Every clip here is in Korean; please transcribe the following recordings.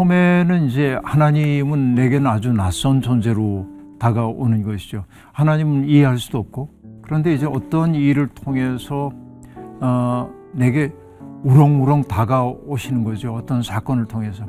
처음에는 이제 하나님은 내게는 아주 낯선 존재로 다가오는 것이죠. 하나님은 이해할 수도 없고, 그런데 이제 어떤 일을 통해서 내게 우렁우렁 다가오시는 거죠. 어떤 사건을 통해서.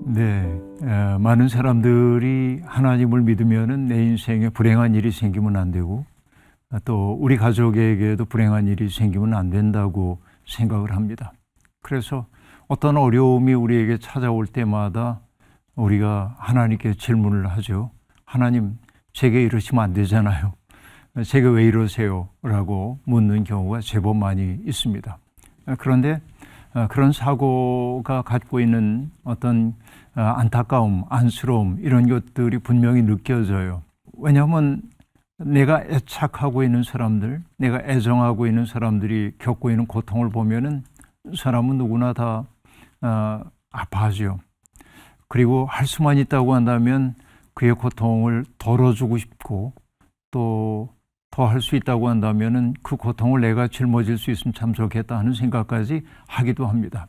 네, 많은 사람들이 하나님을 믿으면은 내 인생에 불행한 일이 생기면 안 되고, 또 우리 가족에게도 불행한 일이 생기면 안 된다고 생각을 합니다. 그래서 어떤 어려움이 우리에게 찾아올 때마다 우리가 하나님께 질문을 하죠. 하나님, 제게 이러시면 안 되잖아요. 제게 왜 이러세요? 라고 묻는 경우가 제법 많이 있습니다. 그런데 그런 사고가 갖고 있는 어떤 안타까움, 안쓰러움, 이런 것들이 분명히 느껴져요. 왜냐하면 내가 애착하고 있는 사람들, 내가 애정하고 있는 사람들이 겪고 있는 고통을 보면은 사람은 누구나 다 아파하죠. 그리고 할 수만 있다고 한다면 그의 고통을 덜어주고 싶고, 또 더 할 수 있다고 한다면은 그 고통을 내가 짊어질 수 있으면 참 좋겠다 하는 생각까지 하기도 합니다.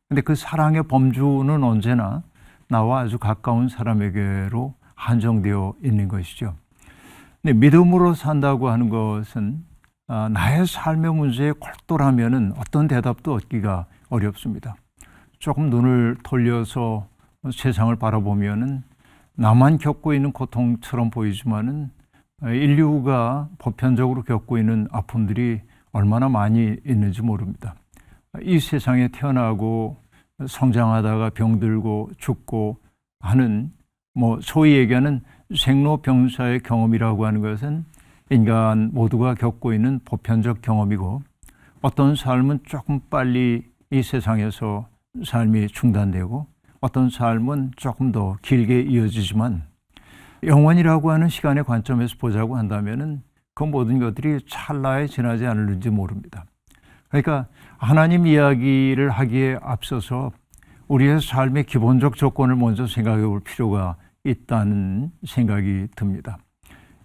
근데 그 사랑의 범주는 언제나 나와 아주 가까운 사람에게로 한정되어 있는 것이죠. 근데 믿음으로 산다고 하는 것은 나의 삶의 문제에 골똘하면은 어떤 대답도 얻기가 어렵습니다. 조금 눈을 돌려서 세상을 바라보면은 나만 겪고 있는 고통처럼 보이지만은 인류가 보편적으로 겪고 있는 아픔들이 얼마나 많이 있는지 모릅니다. 이 세상에 태어나고 성장하다가 병들고 죽고 하는, 소위 얘기하는 생로병사의 경험이라고 하는 것은 인간 모두가 겪고 있는 보편적 경험이고, 어떤 삶은 조금 빨리 이 세상에서 삶이 중단되고, 어떤 삶은 조금 더 길게 이어지지만, 영원이라고 하는 시간의 관점에서 보자고 한다면은 그 모든 것들이 찰나에 지나지 않을지 모릅니다. 그러니까 하나님 이야기를 하기에 앞서서 우리의 삶의 기본적 조건을 먼저 생각해 볼 필요가 있다는 생각이 듭니다.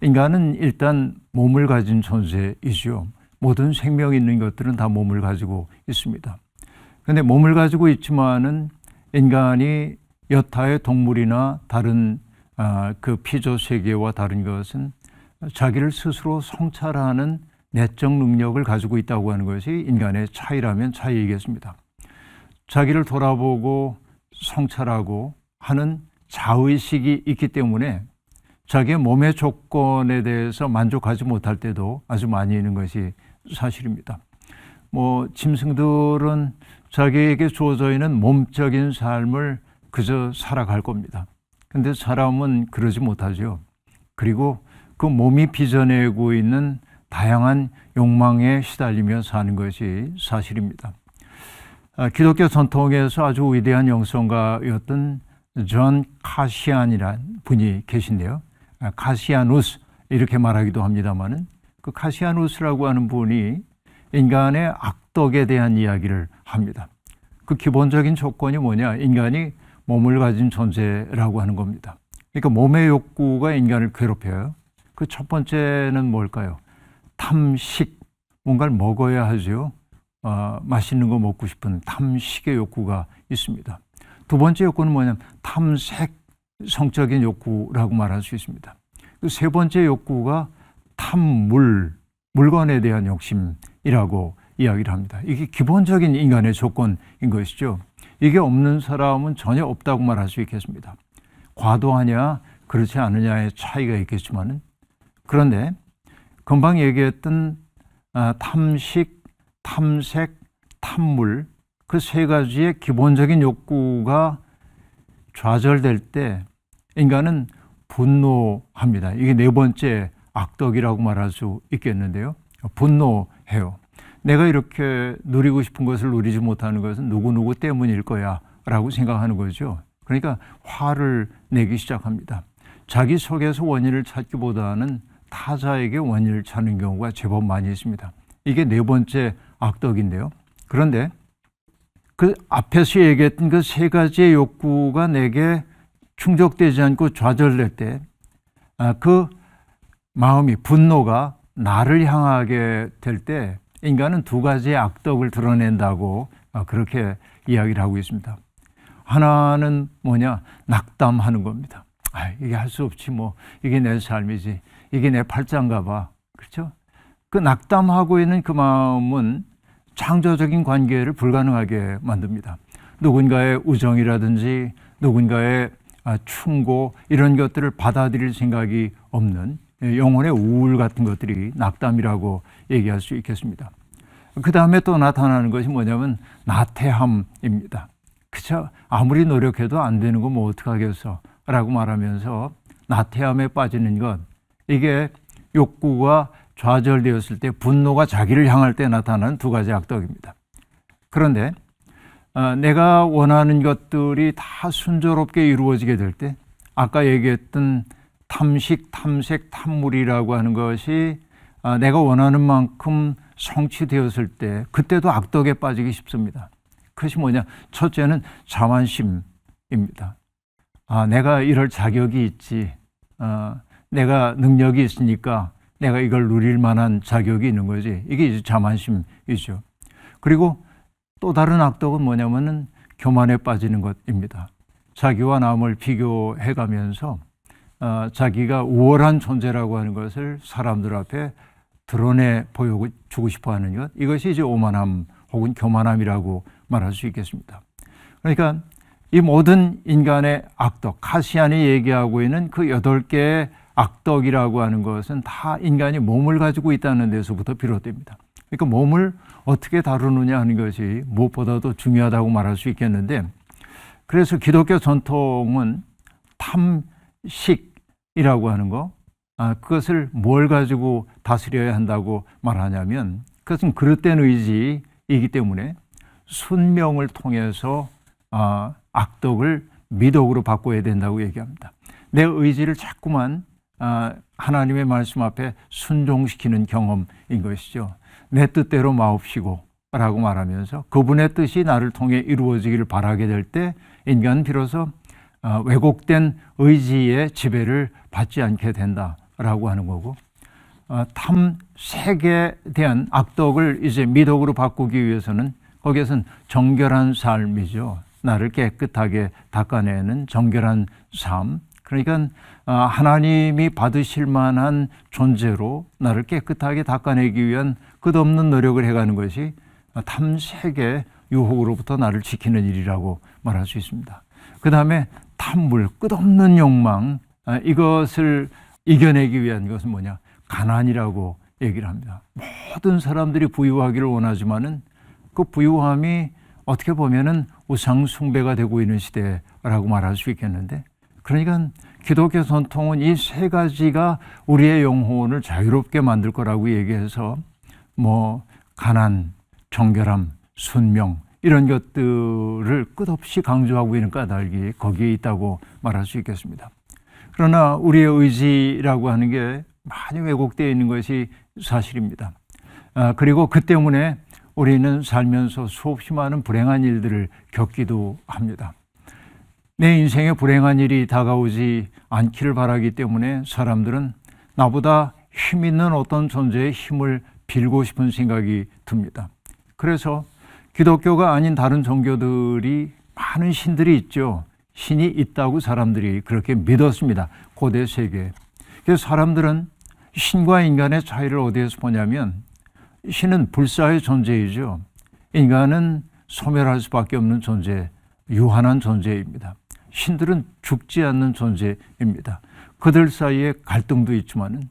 인간은 일단 몸을 가진 존재이죠. 모든 생명이 있는 것들은 다 몸을 가지고 있습니다. 그런데 몸을 가지고 있지만은 인간이 여타의 동물이나 다른 그 피조 세계와 다른 것은 자기를 스스로 성찰하는 내적 능력을 가지고 있다고 하는 것이 인간의 차이라면 차이이겠습니다. 자기를 돌아보고 성찰하고 하는 자의식이 있기 때문에 자기의 몸의 조건에 대해서 만족하지 못할 때도 아주 많이 있는 것이 사실입니다. 짐승들은 자기에게 주어져 있는 몸적인 삶을 그저 살아갈 겁니다. 근데 사람은 그러지 못하죠. 그리고 그 몸이 빚어내고 있는 다양한 욕망에 시달리며 사는 것이 사실입니다. 기독교 전통에서 아주 위대한 영성가였던 존 카시안이라는 분이 계신데요. 카시아누스 이렇게 말하기도 합니다만은, 그 카시아누스라고 하는 분이 인간의 악덕에 대한 이야기를 합니다. 그 기본적인 조건이 뭐냐? 인간이 몸을 가진 존재라고 하는 겁니다. 그러니까 몸의 욕구가 인간을 괴롭혀요. 그 첫 번째는 뭘까요? 탐식, 뭔가를 먹어야 하죠. 맛있는 거 먹고 싶은 탐식의 욕구가 있습니다. 두 번째 욕구는 뭐냐면 탐색, 성적인 욕구라고 말할 수 있습니다. 그 세 번째 욕구가 탐물, 물건에 대한 욕심이라고 이야기를 합니다. 이게 기본적인 인간의 조건인 것이죠. 이게 없는 사람은 전혀 없다고 말할 수 있겠습니다. 과도하냐 그렇지 않느냐의 차이가 있겠지만은, 그런데 금방 얘기했던 탐식, 탐색, 탐물, 그 세 가지의 기본적인 욕구가 좌절될 때 인간은 분노합니다. 이게 네 번째 악덕이라고 말할 수 있겠는데요. 분노해요. 내가 이렇게 누리고 싶은 것을 누리지 못하는 것은 누구누구 때문일 거야 라고 생각하는 거죠. 그러니까 화를 내기 시작합니다. 자기 속에서 원인을 찾기보다는 타자에게 원인을 찾는 경우가 제법 많이 있습니다. 이게 네 번째 악덕인데요. 그런데 그 앞에서 얘기했던 그 세 가지의 욕구가 내게 충족되지 않고 좌절될 때, 그 마음이, 분노가 나를 향하게 될 때 인간은 두 가지의 악덕을 드러낸다고 그렇게 이야기를 하고 있습니다. 하나는 뭐냐? 낙담하는 겁니다. 이게 할 수 없지 뭐. 이게 내 삶이지. 이게 내 팔자인가 봐. 그렇죠? 그 낙담하고 있는 그 마음은 창조적인 관계를 불가능하게 만듭니다. 누군가의 우정이라든지 누군가의 충고 이런 것들을 받아들일 생각이 없는 영혼의 우울 같은 것들이 낙담이라고 얘기할 수 있겠습니다. 그 다음에 또 나타나는 것이 뭐냐면 나태함입니다. 그쵸? 아무리 노력해도 안 되는 거 뭐 어떡하겠어 라고 말하면서 나태함에 빠지는 것, 이게 욕구가 좌절되었을 때, 분노가 자기를 향할 때 나타나는 두 가지 악덕입니다. 그런데 내가 원하는 것들이 다 순조롭게 이루어지게 될 때, 아까 얘기했던 탐식, 탐색, 탐물이라고 하는 것이 내가 원하는 만큼 성취되었을 때, 그때도 악덕에 빠지기 쉽습니다. 그것이 뭐냐? 첫째는 자만심입니다. 내가 이럴 자격이 있지, 내가 능력이 있으니까 내가 이걸 누릴 만한 자격이 있는 거지. 이게 이제 자만심이죠. 그리고 또 다른 악덕은 뭐냐면은 교만에 빠지는 것입니다. 자기와 남을 비교해 가면서 자기가 우월한 존재라고 하는 것을 사람들 앞에 드러내 보여주고 싶어 하는 것, 이것이 이제 오만함 혹은 교만함이라고 말할 수 있겠습니다. 그러니까 이 모든 인간의 악덕, 카시안이 얘기하고 있는 그 8개의 악덕이라고 하는 것은 다 인간이 몸을 가지고 있다는 데서부터 비롯됩니다. 그러니까 몸을 어떻게 다루느냐 하는 것이 무엇보다도 중요하다고 말할 수 있겠는데, 그래서 기독교 전통은 탐식이라고 하는 거, 그것을 뭘 가지고 다스려야 한다고 말하냐면, 그것은 그릇된 의지이기 때문에 순명을 통해서 악덕을 미덕으로 바꿔야 된다고 얘기합니다. 내 의지를 자꾸만 하나님의 말씀 앞에 순종시키는 경험인 것이죠. 내 뜻대로 마옵시고 라고 말하면서 그분의 뜻이 나를 통해 이루어지기를 바라게 될 때 인간은 비로소 왜곡된 의지의 지배를 받지 않게 된다라고 하는 거고, 탐색에 대한 악덕을 이제 미덕으로 바꾸기 위해서는 거기에서는 정결한 삶이죠. 나를 깨끗하게 닦아내는 정결한 삶. 그러니까 하나님이 받으실 만한 존재로 나를 깨끗하게 닦아내기 위한 끝없는 노력을 해가는 것이 탐색의 유혹으로부터 나를 지키는 일이라고 말할 수 있습니다. 그 다음에 탐물, 끝없는 욕망, 이것을 이겨내기 위한 것은 뭐냐? 가난이라고 얘기를 합니다. 모든 사람들이 부유하기를 원하지만은 그 부유함이 어떻게 보면은 우상 숭배가 되고 있는 시대라고 말할 수 있겠는데, 그러니까 기독교 전통은 이 세 가지가 우리의 영혼을 자유롭게 만들 거라고 얘기해서 뭐 가난, 정결함, 순명 이런 것들을 끝없이 강조하고 있는 까닭이 거기에 있다고 말할 수 있겠습니다. 그러나 우리의 의지라고 하는 게 많이 왜곡되어 있는 것이 사실입니다. 그리고 그 때문에 우리는 살면서 수없이 많은 불행한 일들을 겪기도 합니다. 내 인생에 불행한 일이 다가오지 않기를 바라기 때문에 사람들은 나보다 힘 있는 어떤 존재의 힘을 빌고 싶은 생각이 듭니다. 그래서 기독교가 아닌 다른 종교들이 많은 신들이 있죠. 신이 있다고 사람들이 그렇게 믿었습니다. 고대 세계에. 그래서 사람들은 신과 인간의 차이를 어디에서 보냐면, 신은 불사의 존재이죠. 인간은 소멸할 수밖에 없는 존재, 유한한 존재입니다. 신들은 죽지 않는 존재입니다. 그들 사이에 갈등도 있지만은,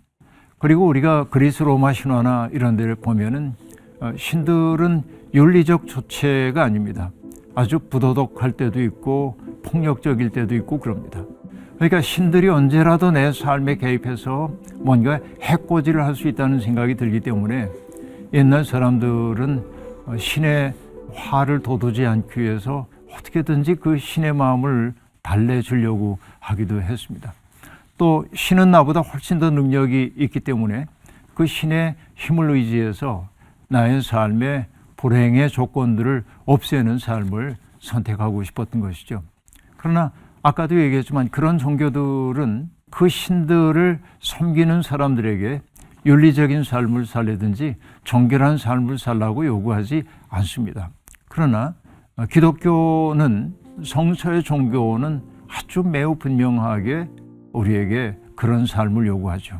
그리고 우리가 그리스 로마 신화나 이런 데를 보면은 신들은 윤리적 조체가 아닙니다. 아주 부도덕할 때도 있고 폭력적일 때도 있고 그럽니다. 그러니까 신들이 언제라도 내 삶에 개입해서 뭔가 해코지를 할 수 있다는 생각이 들기 때문에 옛날 사람들은 신의 화를 돋우지 않기 위해서 어떻게든지 그 신의 마음을 달래주려고 하기도 했습니다. 또 신은 나보다 훨씬 더 능력이 있기 때문에 그 신의 힘을 의지해서 나의 삶의 불행의 조건들을 없애는 삶을 선택하고 싶었던 것이죠. 그러나 아까도 얘기했지만 그런 종교들은 그 신들을 섬기는 사람들에게 윤리적인 삶을 살려든지 정결한 삶을 살라고 요구하지 않습니다. 그러나 기독교는, 성서의 종교는 아주 매우 분명하게 우리에게 그런 삶을 요구하죠.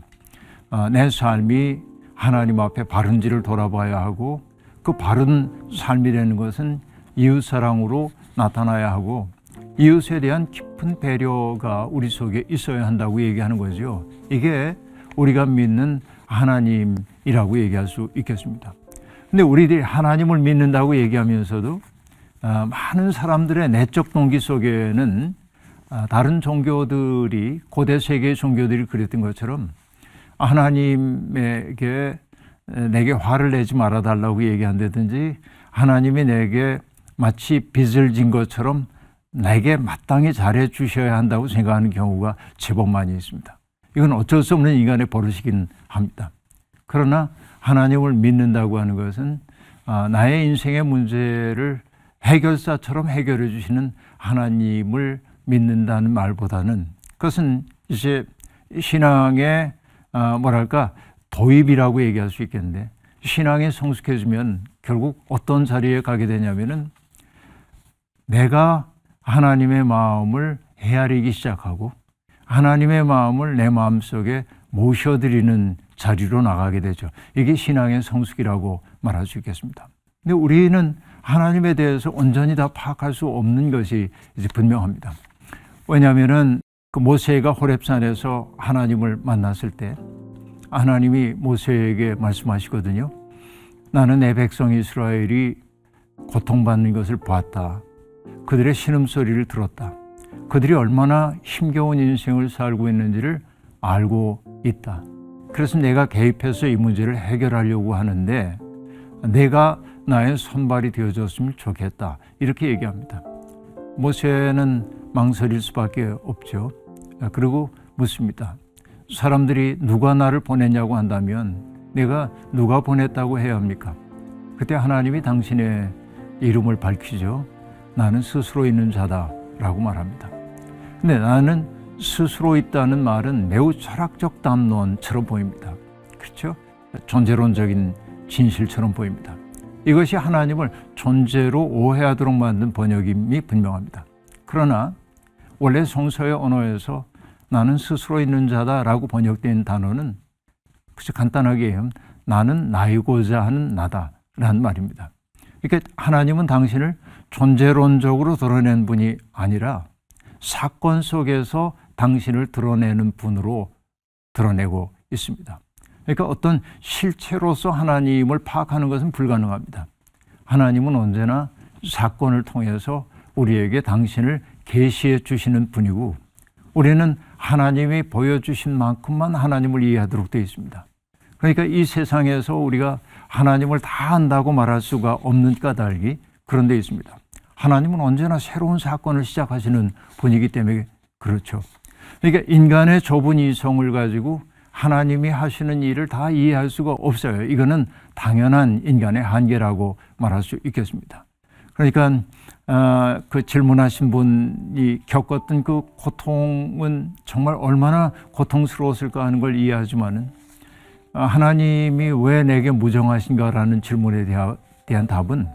내 삶이 하나님 앞에 바른지를 돌아봐야 하고, 그 바른 삶이라는 것은 이웃사랑으로 나타나야 하고, 이웃에 대한 깊은 배려가 우리 속에 있어야 한다고 얘기하는 거죠. 이게 우리가 믿는 하나님이라고 얘기할 수 있겠습니다. 근데 우리들이 하나님을 믿는다고 얘기하면서도 많은 사람들의 내적 동기 속에는 다른 종교들이, 고대 세계의 종교들이 그랬던 것처럼 하나님에게 내게 화를 내지 말아달라고 얘기한다든지, 하나님이 내게 마치 빚을 진 것처럼 내게 마땅히 잘해 주셔야 한다고 생각하는 경우가 제법 많이 있습니다. 이건 어쩔 수 없는 인간의 버릇이긴 합니다. 그러나 하나님을 믿는다고 하는 것은 나의 인생의 문제를 해결사처럼 해결해 주시는 하나님을 믿는다는 말보다는, 그것은 이제 신앙의 도입이라고 얘기할 수 있겠는데, 신앙에 성숙해지면 결국 어떤 자리에 가게 되냐면은 내가 하나님의 마음을 헤아리기 시작하고 하나님의 마음을 내 마음속에 모셔드리는 자리로 나가게 되죠. 이게 신앙의 성숙이라고 말할 수 있겠습니다. 근데 우리는 하나님에 대해서 온전히 다 파악할 수 없는 것이 이제 분명합니다. 왜냐하면은 그 모세가 호렙산에서 하나님을 만났을 때 하나님이 모세에게 말씀하시거든요. 나는 내 백성 이스라엘이 고통받는 것을 보았다. 그들의 신음소리를 들었다. 그들이 얼마나 힘겨운 인생을 살고 있는지를 알고 있다. 그래서 내가 개입해서 이 문제를 해결하려고 하는데 내가 나의 손발이 되어줬으면 좋겠다. 이렇게 얘기합니다. 모세는 망설일 수밖에 없죠. 그리고 묻습니다. 사람들이 누가 나를 보냈냐고 한다면 내가 누가 보냈다고 해야 합니까? 그때 하나님이 당신의 이름을 밝히죠. 나는 스스로 있는 자다 라고 말합니다. 근데 나는 스스로 있다는 말은 매우 철학적 담론처럼 보입니다. 그렇죠? 존재론적인 진실처럼 보입니다. 이것이 하나님을 존재로 오해하도록 만든 번역임이 분명합니다. 그러나 원래 성서의 언어에서 나는 스스로 있는 자다라고 번역된 단어는 그저 간단하게 얘기하면 나는 나이고자 하는 나다라는 말입니다. 그러니까 하나님은 당신을 존재론적으로 드러낸 분이 아니라 사건 속에서 당신을 드러내는 분으로 드러내고 있습니다. 그러니까 어떤 실체로서 하나님을 파악하는 것은 불가능합니다. 하나님은 언제나 사건을 통해서 우리에게 당신을 계시해 주시는 분이고, 우리는 하나님이 보여주신 만큼만 하나님을 이해하도록 되어 있습니다. 그러니까 이 세상에서 우리가 하나님을 다 안다고 말할 수가 없는 까닭이 그런 데 있습니다. 하나님은 언제나 새로운 사건을 시작하시는 분이기 때문에 그렇죠. 그러니까 인간의 좁은 이성을 가지고 하나님이 하시는 일을 다 이해할 수가 없어요. 이거는 당연한 인간의 한계라고 말할 수 있겠습니다. 그러니까 그 질문하신 분이 겪었던 그 고통은 정말 얼마나 고통스러웠을까 하는 걸 이해하지만은 하나님이 왜 내게 무정하신가라는 질문에 대한 답은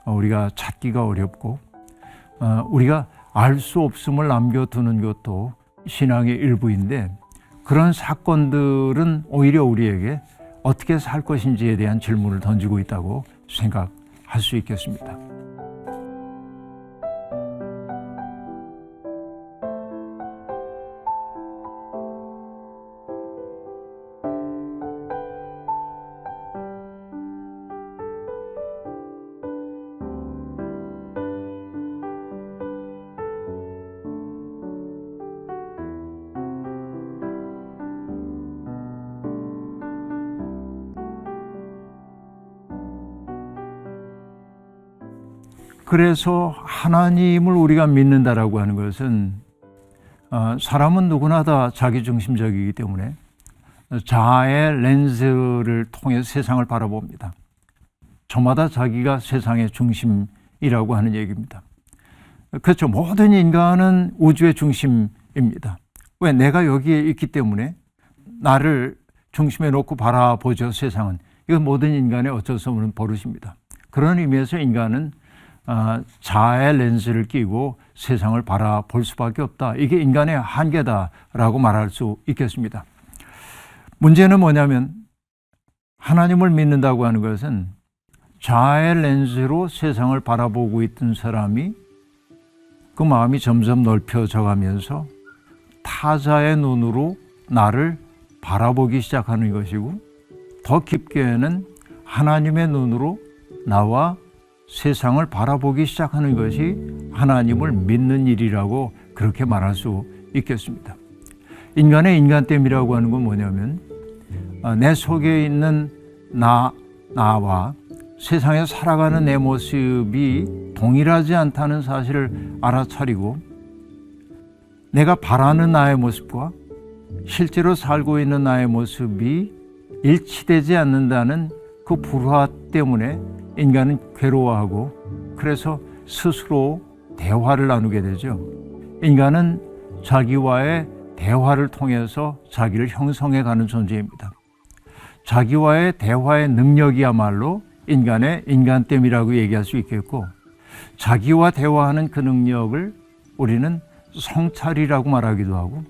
우리가 찾기가 어렵고, 우리가 알 수 없음을 남겨두는 것도 신앙의 일부인데, 그런 사건들은 오히려 우리에게 어떻게 살 것인지에 대한 질문을 던지고 있다고 생각할 수 있겠습니다. 그래서 하나님을 우리가 믿는다라고 하는 것은 사람은 누구나 다 자기중심적이기 때문에 자아의 렌즈를 통해 세상을 바라봅니다. 저마다 자기가 세상의 중심이라고 하는 얘기입니다. 그렇죠. 모든 인간은 우주의 중심입니다. 왜? 내가 여기에 있기 때문에 나를 중심에 놓고 바라보죠, 세상은. 이건 모든 인간의 어쩔 수 없는 버릇입니다. 그런 의미에서 인간은 자아의 렌즈를 끼고 세상을 바라볼 수밖에 없다. 이게 인간의 한계다라고 말할 수 있겠습니다. 문제는 뭐냐면 하나님을 믿는다고 하는 것은 자아의 렌즈로 세상을 바라보고 있던 사람이 그 마음이 점점 넓혀져 가면서 타자의 눈으로 나를 바라보기 시작하는 것이고, 더 깊게는 하나님의 눈으로 나와 세상을 바라보기 시작하는 것이 하나님을 믿는 일이라고 그렇게 말할 수 있겠습니다. 인간의 인간됨이라고 하는 건 뭐냐면 내 속에 있는 나와 세상에 살아가는 내 모습이 동일하지 않다는 사실을 알아차리고, 내가 바라는 나의 모습과 실제로 살고 있는 나의 모습이 일치되지 않는다는 그 불화 때문에 인간은 괴로워하고, 그래서 스스로 대화를 나누게 되죠. 인간은 자기와의 대화를 통해서 자기를 형성해가는 존재입니다. 자기와의 대화의 능력이야말로 인간의 인간됨이라고 얘기할 수 있겠고, 자기와 대화하는 그 능력을 우리는 성찰이라고 말하기도 하고,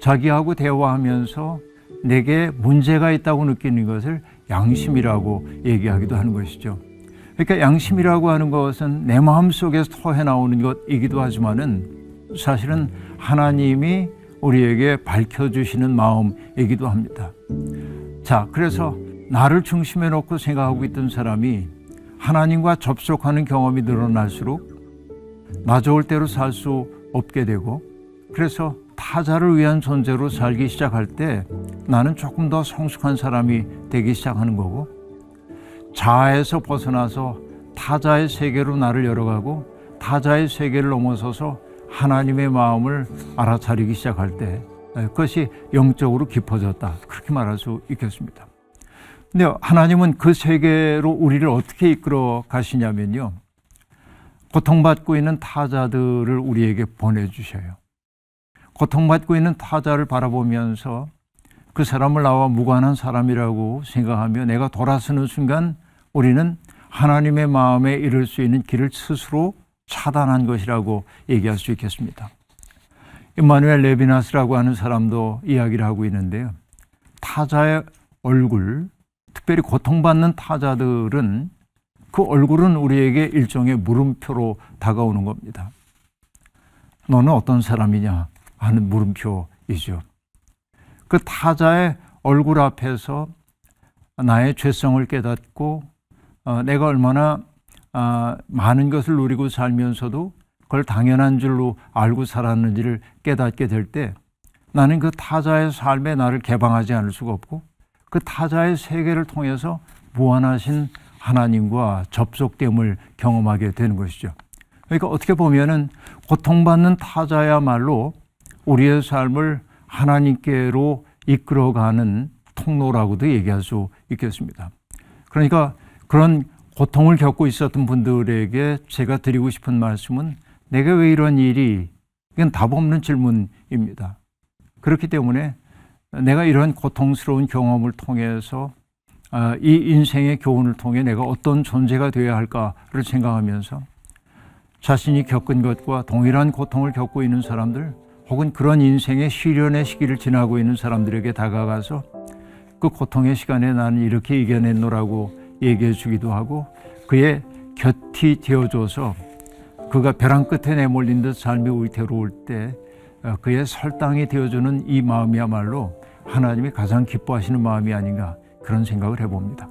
자기하고 대화하면서 내게 문제가 있다고 느끼는 것을 양심이라고 얘기하기도 하는 것이죠. 그러니까 양심이라고 하는 것은 내 마음속에서 터해나오는 것이기도 하지만은 사실은 하나님이 우리에게 밝혀주시는 마음이기도 합니다. 자, 그래서 나를 중심에 놓고 생각하고 있던 사람이 하나님과 접촉하는 경험이 늘어날수록 나 좋을 대로 살 수 없게 되고, 그래서 타자를 위한 존재로 살기 시작할 때 나는 조금 더 성숙한 사람이 되기 시작하는 거고, 자아에서 벗어나서 타자의 세계로 나를 열어가고 타자의 세계를 넘어서서 하나님의 마음을 알아차리기 시작할 때 그것이 영적으로 깊어졌다, 그렇게 말할 수 있겠습니다. 근데 하나님은 그 세계로 우리를 어떻게 이끌어 가시냐면요, 고통받고 있는 타자들을 우리에게 보내주셔요. 고통받고 있는 타자를 바라보면서 그 사람을 나와 무관한 사람이라고 생각하며 내가 돌아서는 순간 우리는 하나님의 마음에 이를 수 있는 길을 스스로 차단한 것이라고 얘기할 수 있겠습니다. 임마누엘 레비나스라고 하는 사람도 이야기를 하고 있는데요, 타자의 얼굴, 특별히 고통받는 타자들은 그 얼굴은 우리에게 일종의 물음표로 다가오는 겁니다. 너는 어떤 사람이냐 하는 물음표이죠. 그 타자의 얼굴 앞에서 나의 죄성을 깨닫고 내가 얼마나 많은 것을 누리고 살면서도 그걸 당연한 줄로 알고 살았는지를 깨닫게 될 때 나는 그 타자의 삶에 나를 개방하지 않을 수가 없고, 그 타자의 세계를 통해서 무한하신 하나님과 접속됨을 경험하게 되는 것이죠. 그러니까 어떻게 보면은 고통받는 타자야말로 우리의 삶을 하나님께로 이끌어가는 통로라고도 얘기할 수 있겠습니다. 그러니까 그런 고통을 겪고 있었던 분들에게 제가 드리고 싶은 말씀은, 내가 왜 이런 일이, 이건 답 없는 질문입니다. 그렇기 때문에 내가 이런 고통스러운 경험을 통해서 이 인생의 교훈을 통해 내가 어떤 존재가 되어야 할까를 생각하면서 자신이 겪은 것과 동일한 고통을 겪고 있는 사람들, 혹은 그런 인생의 시련의 시기를 지나고 있는 사람들에게 다가가서 그 고통의 시간에 나는 이렇게 이겨냈노라고 얘기해 주기도 하고, 그의 곁이 되어줘서 그가 벼랑 끝에 내몰린 듯 삶이 위태로울 때 그의 설당이 되어주는 이 마음이야말로 하나님이 가장 기뻐하시는 마음이 아닌가, 그런 생각을 해봅니다.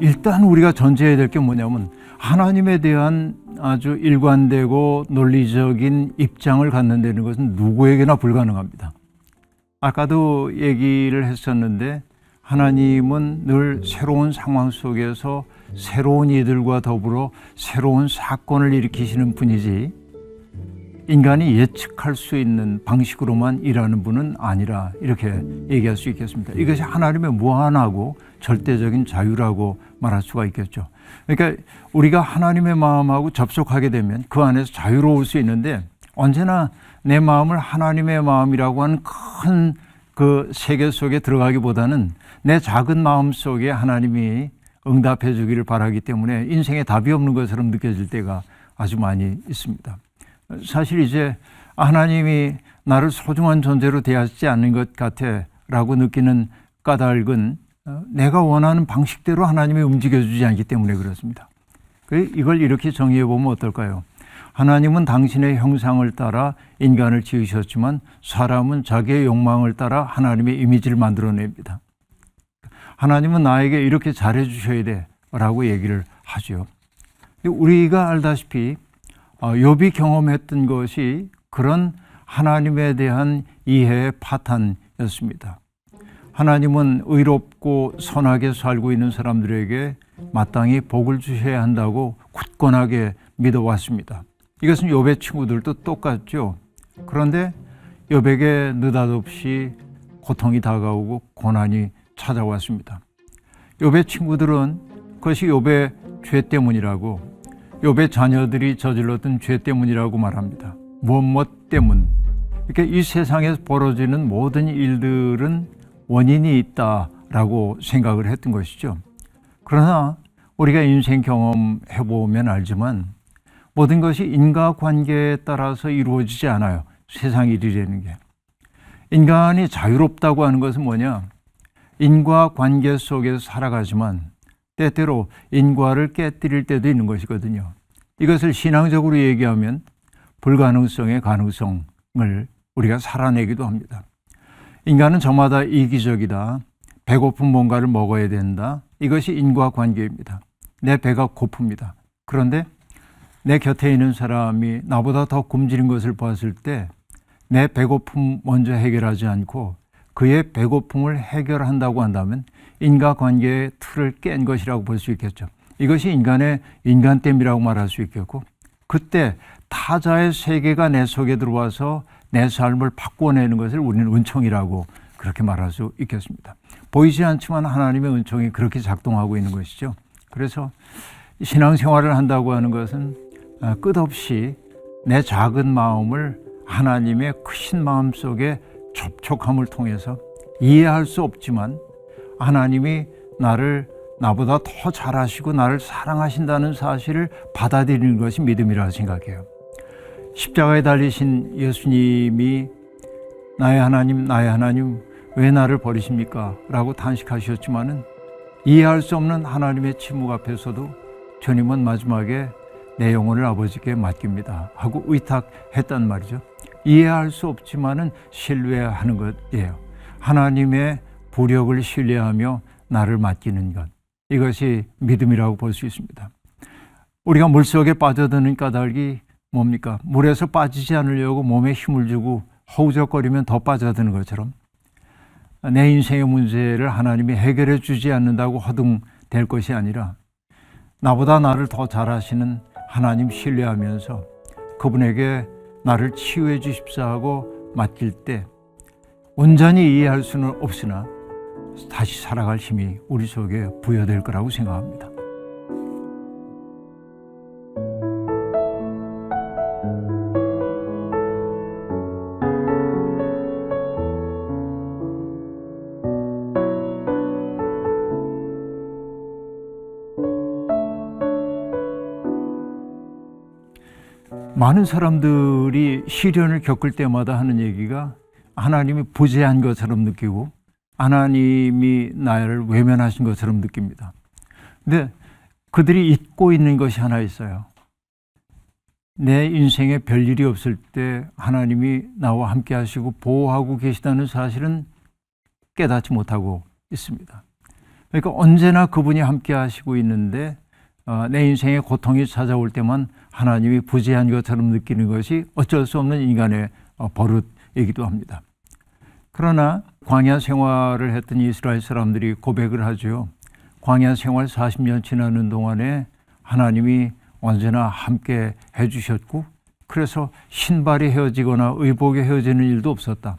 일단 우리가 전제해야 될 게 뭐냐면, 하나님에 대한 아주 일관되고 논리적인 입장을 갖는다는 것은 누구에게나 불가능합니다. 아까도 얘기를 했었는데 하나님은 늘 새로운 상황 속에서 새로운 이들과 더불어 새로운 사건을 일으키시는 분이지 인간이 예측할 수 있는 방식으로만 일하는 분은 아니라 이렇게 얘기할 수 있겠습니다. 이것이 하나님의 무한하고 절대적인 자유라고 말할 수가 있겠죠. 그러니까 우리가 하나님의 마음하고 접촉하게 되면 그 안에서 자유로울 수 있는데 언제나 내 마음을 하나님의 마음이라고 하는 큰 그 세계 속에 들어가기보다는 내 작은 마음 속에 하나님이 응답해 주기를 바라기 때문에 인생에 답이 없는 것처럼 느껴질 때가 아주 많이 있습니다. 사실 이제 하나님이 나를 소중한 존재로 대하지 않는 것 같아 라고 느끼는 까닭은 내가 원하는 방식대로 하나님이 움직여주지 않기 때문에 그렇습니다. 이걸 이렇게 정의해 보면 어떨까요? 하나님은 당신의 형상을 따라 인간을 지으셨지만 사람은 자기의 욕망을 따라 하나님의 이미지를 만들어냅니다. 하나님은 나에게 이렇게 잘해 주셔야 돼 라고 얘기를 하죠. 우리가 알다시피 욥이 경험했던 것이 그런 하나님에 대한 이해의 파탄이었습니다. 하나님은 의롭고 선하게 살고 있는 사람들에게 마땅히 복을 주셔야 한다고 굳건하게 믿어왔습니다. 이것은 욥의 친구들도 똑같죠. 그런데 욥에게 느닷없이 고통이 다가오고 고난이 찾아왔습니다. 욥의 친구들은 그것이 욥의 죄 때문이라고, 욥의 자녀들이 저질렀던 죄 때문이라고 말합니다. 무엇 때문. 그러니까 이 세상에서 벌어지는 모든 일들은 원인이 있다라고 생각을 했던 것이죠. 그러나 우리가 인생 경험해 보면 알지만 모든 것이 인과관계에 따라서 이루어지지 않아요. 세상 일이라는 게. 인간이 자유롭다고 하는 것은 뭐냐? 인과관계 속에서 살아가지만 때때로 인과를 깨뜨릴 때도 있는 것이거든요. 이것을 신앙적으로 얘기하면 불가능성의 가능성을 우리가 살아내기도 합니다. 인간은 저마다 이기적이다. 배고픈 뭔가를 먹어야 된다. 이것이 인과관계입니다. 내 배가 고픕니다. 그런데 내 곁에 있는 사람이 나보다 더 굶주린 것을 봤을 때 내 배고픔 먼저 해결하지 않고 그의 배고픔을 해결한다고 한다면 인과관계의 틀을 깬 것이라고 볼 수 있겠죠. 이것이 인간의 인간됨이라고 말할 수 있겠고, 그때 타자의 세계가 내 속에 들어와서 내 삶을 바꿔내는 것을 우리는 은총이라고 그렇게 말할 수 있겠습니다. 보이지 않지만 하나님의 은총이 그렇게 작동하고 있는 것이죠. 그래서 신앙생활을 한다고 하는 것은 끝없이 내 작은 마음을 하나님의 크신 마음 속에 접촉함을 통해서 이해할 수 없지만 하나님이 나보다 더 잘하시고 나를 사랑하신다는 사실을 받아들이는 것이 믿음이라고 생각해요. 십자가에 달리신 예수님이 나의 하나님 왜 나를 버리십니까? 라고 탄식하셨지만은 이해할 수 없는 하나님의 침묵 앞에서도 주님은 마지막에 내 영혼을 아버지께 맡깁니다 하고 의탁했단 말이죠. 이해할 수 없지만은 신뢰하는 것이에요. 하나님의 부력을 신뢰하며 나를 맡기는 것. 이것이 믿음이라고 볼 수 있습니다. 우리가 물속에 빠져드는 까닭이 뭡니까? 물에서 빠지지 않으려고 몸에 힘을 주고 허우적거리면 더 빠져드는 것처럼 내 인생의 문제를 하나님이 해결해 주지 않는다고 허둥댈 것이 아니라 나보다 나를 더 잘하시는 하나님 신뢰하면서 그분에게 나를 치유해 주십사 하고 맡길 때 온전히 이해할 수는 없으나 다시 살아갈 힘이 우리 속에 부여될 거라고 생각합니다. 많은 사람들이 시련을 겪을 때마다 하는 얘기가 하나님이 부재한 것처럼 느끼고 하나님이 나를 외면하신 것처럼 느낍니다. 근데 그들이 잊고 있는 것이 하나 있어요. 내 인생에 별일이 없을 때 하나님이 나와 함께 하시고 보호하고 계시다는 사실은 깨닫지 못하고 있습니다. 그러니까 언제나 그분이 함께 하시고 있는데 내 인생에 고통이 찾아올 때만 하나님이 부재한 것처럼 느끼는 것이 어쩔 수 없는 인간의 버릇이기도 합니다. 그러나 광야 생활을 했던 이스라엘 사람들이 고백을 하죠. 광야 생활 40년 지나는 동안에 하나님이 언제나 함께 해주셨고 그래서 신발이 헤어지거나 의복이 헤어지는 일도 없었다.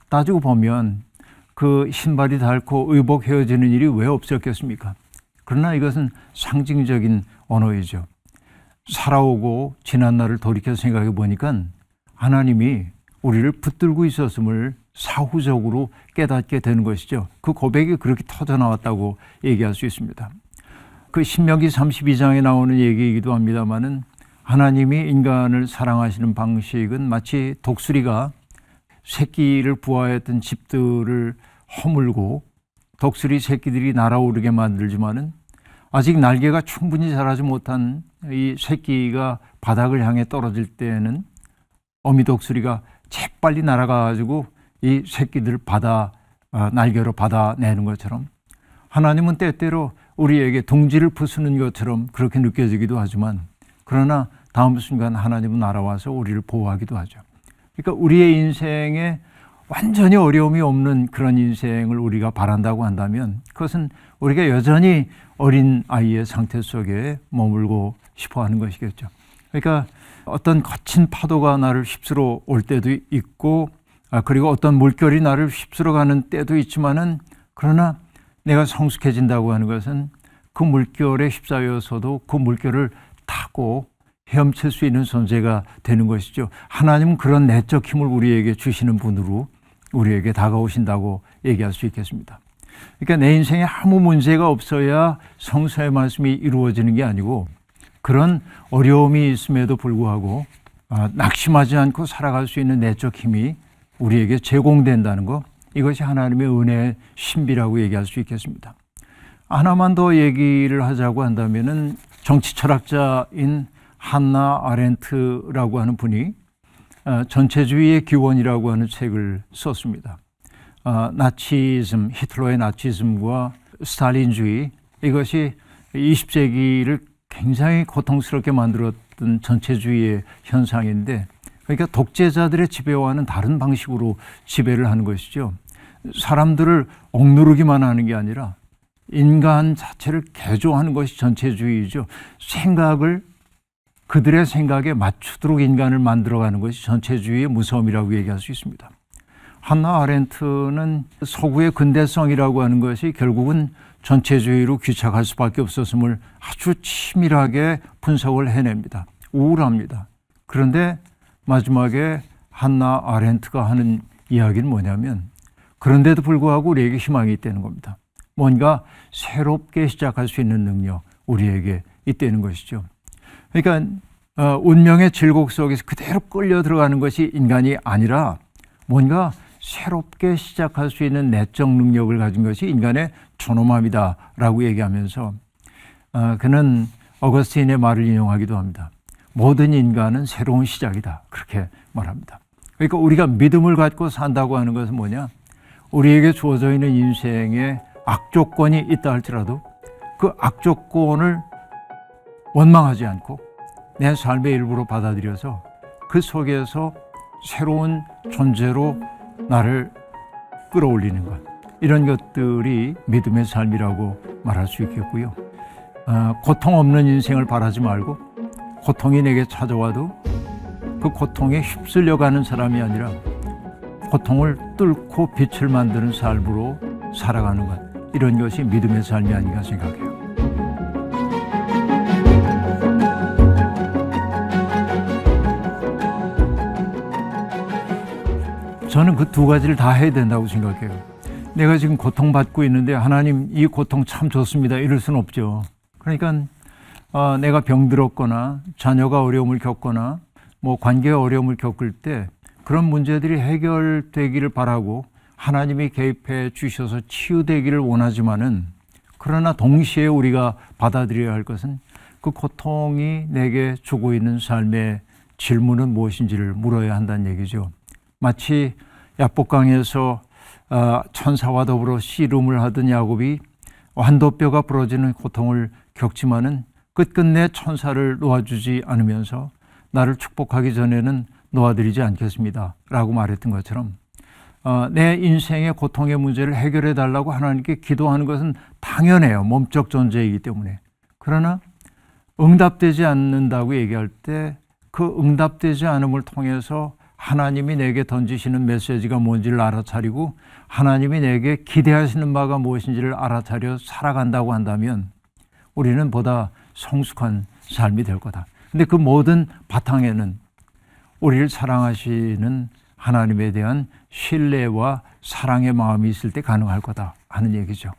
따지고 보면 그 신발이 닳고 의복 헤어지는 일이 왜 없었겠습니까? 그러나 이것은 상징적인 언어이죠. 살아오고 지난 날을 돌이켜 생각해 보니까 하나님이 우리를 붙들고 있었음을 사후적으로 깨닫게 되는 것이죠. 그 고백이 그렇게 터져나왔다고 얘기할 수 있습니다. 그 신명기 32장에 나오는 얘기이기도 합니다마는 하나님이 인간을 사랑하시는 방식은 마치 독수리가 새끼를 부화했던 집들을 허물고 독수리 새끼들이 날아오르게 만들지만은 아직 날개가 충분히 자라지 못한 이 새끼가 바닥을 향해 떨어질 때에는 어미 독수리가 재빨리 날아가가지고 이 새끼들을 날개로 받아내는 것처럼 하나님은 때때로 우리에게 둥지를 부수는 것처럼 그렇게 느껴지기도 하지만 그러나 다음 순간 하나님은 날아와서 우리를 보호하기도 하죠. 그러니까 우리의 인생에 완전히 어려움이 없는 그런 인생을 우리가 바란다고 한다면 그것은 우리가 여전히 어린 아이의 상태 속에 머물고 싶어 하는 것이겠죠. 그러니까 어떤 거친 파도가 나를 휩쓸어 올 때도 있고 그리고 어떤 물결이 나를 휩쓸어 가는 때도 있지만은 그러나 내가 성숙해진다고 하는 것은 그 물결에 휩싸여서도 그 물결을 타고 헤엄칠 수 있는 존재가 되는 것이죠. 하나님은 그런 내적 힘을 우리에게 주시는 분으로 우리에게 다가오신다고 얘기할 수 있겠습니다. 그러니까 내 인생에 아무 문제가 없어야 성서의 말씀이 이루어지는 게 아니고 그런 어려움이 있음에도 불구하고 낙심하지 않고 살아갈 수 있는 내적 힘이 우리에게 제공된다는 것, 이것이 하나님의 은혜의 신비라고 얘기할 수 있겠습니다. 하나만 더 얘기를 하자고 한다면은 정치 철학자인 한나 아렌트라고 하는 분이 전체주의의 기원이라고 하는 책을 썼습니다. 나치즘, 히틀러의 나치즘과 스탈린주의, 이것이 20세기를 굉장히 고통스럽게 만들었던 전체주의의 현상인데 그러니까 독재자들의 지배와는 다른 방식으로 지배를 하는 것이죠. 사람들을 억누르기만 하는 게 아니라 인간 자체를 개조하는 것이 전체주의이죠. 그들의 생각에 맞추도록 인간을 만들어가는 것이 전체주의의 무서움이라고 얘기할 수 있습니다. 한나 아렌트는 서구의 근대성이라고 하는 것이 결국은 전체주의로 귀착할 수밖에 없었음을 아주 치밀하게 분석을 해냅니다. 우울합니다. 그런데 마지막에 한나 아렌트가 하는 이야기는 뭐냐면 그런데도 불구하고 우리에게 희망이 있다는 겁니다. 뭔가 새롭게 시작할 수 있는 능력 우리에게 있다는 것이죠. 그러니까 운명의 질곡 속에서 그대로 끌려 들어가는 것이 인간이 아니라 뭔가 새롭게 시작할 수 있는 내적 능력을 가진 것이 인간의 존엄함이다라고 얘기하면서 그는 어거스틴의 말을 인용하기도 합니다. 모든 인간은 새로운 시작이다. 그렇게 말합니다. 그러니까 우리가 믿음을 갖고 산다고 하는 것은 뭐냐? 우리에게 주어져 있는 인생에 악조건이 있다 할지라도 그 악조건을 원망하지 않고 내 삶의 일부로 받아들여서 그 속에서 새로운 존재로 나를 끌어올리는 것, 이런 것들이 믿음의 삶이라고 말할 수 있겠고요. 고통 없는 인생을 바라지 말고 고통이 내게 찾아와도 그 고통에 휩쓸려가는 사람이 아니라 고통을 뚫고 빛을 만드는 삶으로 살아가는 것, 이런 것이 믿음의 삶이 아닌가 생각해요. 저는 그 두 가지를 다 해야 된다고 생각해요. 내가 지금 고통받고 있는데 하나님 이 고통 참 좋습니다 이럴 수는 없죠. 그러니까 내가 병들었거나 자녀가 어려움을 겪거나 뭐 관계가 어려움을 겪을 때 그런 문제들이 해결되기를 바라고 하나님이 개입해 주셔서 치유되기를 원하지만은 그러나 동시에 우리가 받아들여야 할 것은 그 고통이 내게 주고 있는 삶의 질문은 무엇인지를 물어야 한다는 얘기죠. 마치 야복강에서 천사와 더불어 씨름을 하던 야곱이 환도뼈가 부러지는 고통을 겪지만은 끝끝내 천사를 놓아주지 않으면서 나를 축복하기 전에는 놓아드리지 않겠습니다 라고 말했던 것처럼 내 인생의 고통의 문제를 해결해 달라고 하나님께 기도하는 것은 당연해요. 몸적 존재이기 때문에. 그러나 응답되지 않는다고 얘기할 때 그 응답되지 않음을 통해서 하나님이 내게 던지시는 메시지가 뭔지를 알아차리고 하나님이 내게 기대하시는 바가 무엇인지를 알아차려 살아간다고 한다면 우리는 보다 성숙한 삶이 될 거다. 근데 그 모든 바탕에는 우리를 사랑하시는 하나님에 대한 신뢰와 사랑의 마음이 있을 때 가능할 거다 하는 얘기죠.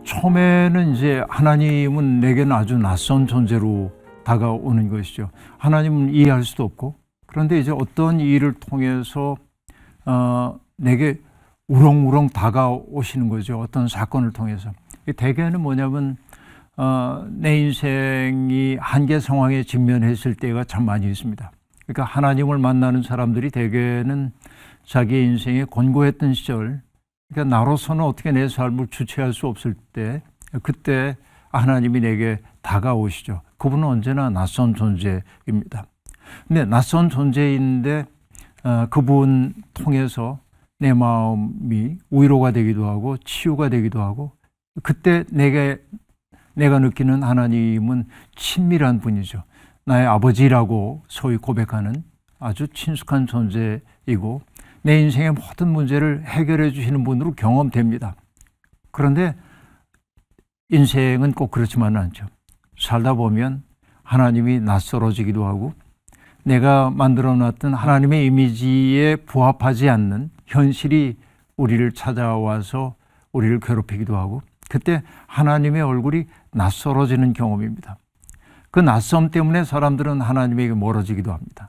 처음에는 이제 하나님은 내게는 아주 낯선 존재로 다가오는 것이죠. 하나님은 이해할 수도 없고, 그런데 이제 어떤 일을 통해서 내게 우렁우렁 다가오시는 거죠. 어떤 사건을 통해서. 대개는 뭐냐면 내 인생이 한계 상황에 직면했을 때가 참 많이 있습니다. 그러니까 하나님을 만나는 사람들이 대개는 자기 인생에 곤고했던 시절, 그러니까 나로서는 어떻게 내 삶을 주체할 수 없을 때, 그때 하나님이 내게 다가오시죠. 그분은 언제나 낯선 존재입니다. 근데 낯선 존재인데 그분 통해서 내 마음이 위로가 되기도 하고 치유가 되기도 하고, 그때 내가 느끼는 하나님은 친밀한 분이죠. 나의 아버지라고 소위 고백하는 아주 친숙한 존재이고 내 인생의 모든 문제를 해결해 주시는 분으로 경험됩니다. 그런데 인생은 꼭 그렇지만은 않죠. 살다 보면 하나님이 낯설어지기도 하고 내가 만들어놨던 하나님의 이미지에 부합하지 않는 현실이 우리를 찾아와서 우리를 괴롭히기도 하고, 그때 하나님의 얼굴이 낯설어지는 경험입니다. 그 낯섦 때문에 사람들은 하나님에게 멀어지기도 합니다.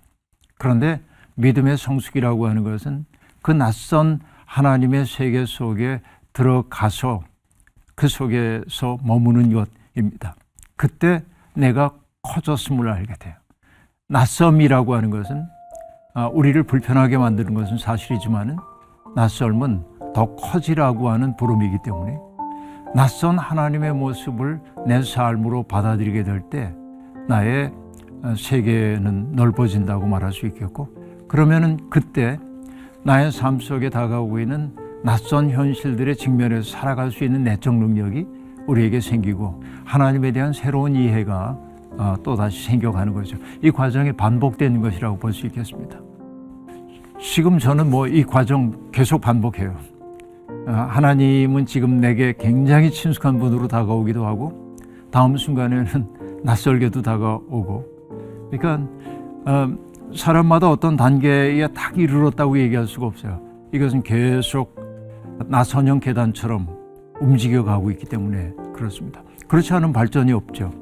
그런데 믿음의 성숙이라고 하는 것은 그 낯선 하나님의 세계 속에 들어가서 그 속에서 머무는 것입니다. 그때 내가 커졌음을 알게 돼요. 낯섦이라고 하는 것은 우리를 불편하게 만드는 것은 사실이지만은 낯섦은 더 커지라고 하는 부름이기 때문에 낯선 하나님의 모습을 내 삶으로 받아들이게 될 때 나의 세계는 넓어진다고 말할 수 있겠고, 그러면은 그때 나의 삶 속에 다가오고 있는 낯선 현실들의 직면에서 살아갈 수 있는 내적 능력이 우리에게 생기고 하나님에 대한 새로운 이해가 또다시 생겨가는 거죠. 이 과정이 반복되는 것이라고 볼 수 있겠습니다. 지금 저는 이 과정 계속 반복해요. 하나님은 지금 내게 굉장히 친숙한 분으로 다가오기도 하고 다음 순간에는 낯설게도 다가오고, 그러니까 사람마다 어떤 단계에 딱 이르렀다고 얘기할 수가 없어요. 이것은 계속 나선형 계단처럼 움직여가고 있기 때문에 그렇습니다. 그렇지 않은 발전이 없죠.